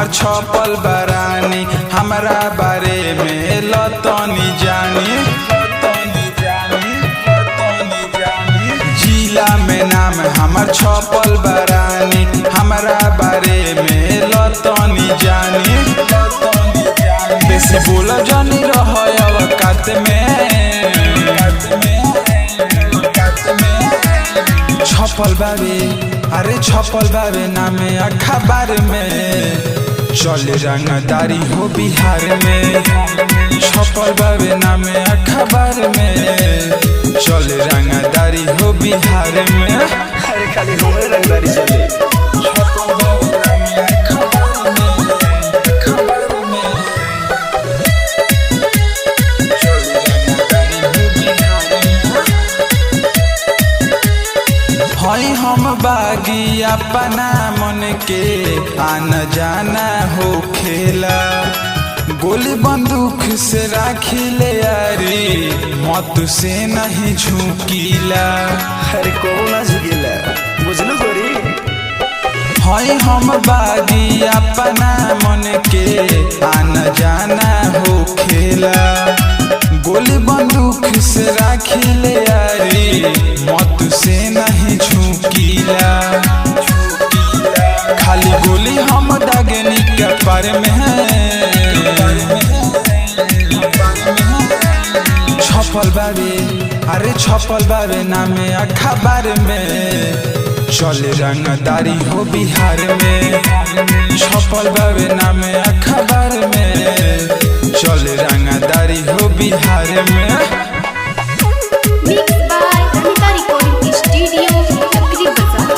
हमर छपल बरानी, हमरा बारे में लतनी जानी। जिला में नाम हमर छपल बरानी, हमरा बारे में लतनी जानी। बेसी बोल जानी रह औकात में, छपल बाबे अरे छपल बाबे नामे अखबार में, चले रंगदारी हो बिहार में। छपल बाबे नामे अखबार में, चले रंगदारी हो बिहार में। अरे खाली हमरे रंगदारी चले। हई हम बागी अपना मन के आना जाना हो खेला, गोली बंदूक से राखिले यारी, मत से नहीं झुकीला। अरे कबो ना झुकीला, बुझलू गोरी। हई हम बागी अपना मन के आना जाना हो खेला, गोली बंदूक से राखिले यारी, मत से नहीं झुकीला। खाली गोली हम दागनी कपार में है, छपल बाबे अरे छपल बाबे नामे अखबार में, चले रंगदारी हो बिहार में। छपल बाबे नामे अखबार में, चले रंगदारी हो बिहार में। Mixed by Anita Recording Studio, Chakri Bazaar.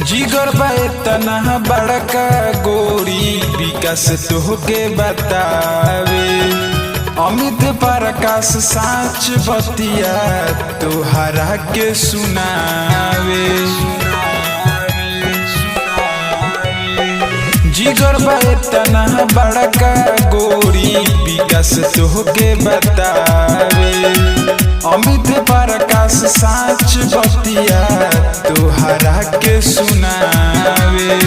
जिगर बाए तना बड़का गोरी, विकास तोहके बतावे। अमित प्रकाश साच बतिया तोहरा के सुनावे। जिगर बाए तना बड़का गोरी, विकास तोहके बतावे। अमित प्रकाश साच बतिया तोहरा के सुनावे।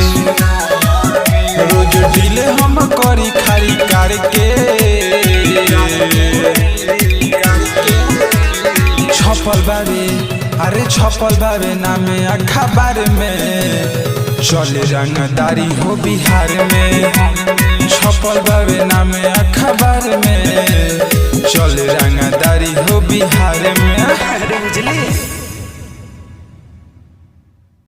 रोज दिल हम करी खाली करके, छपल बाबे अरे छपल बाबे नामे अखबार में, चले रंगदारी हो बिहार में। छपल बाबे नामे अखबार में, चले रंगदारी हो बिहार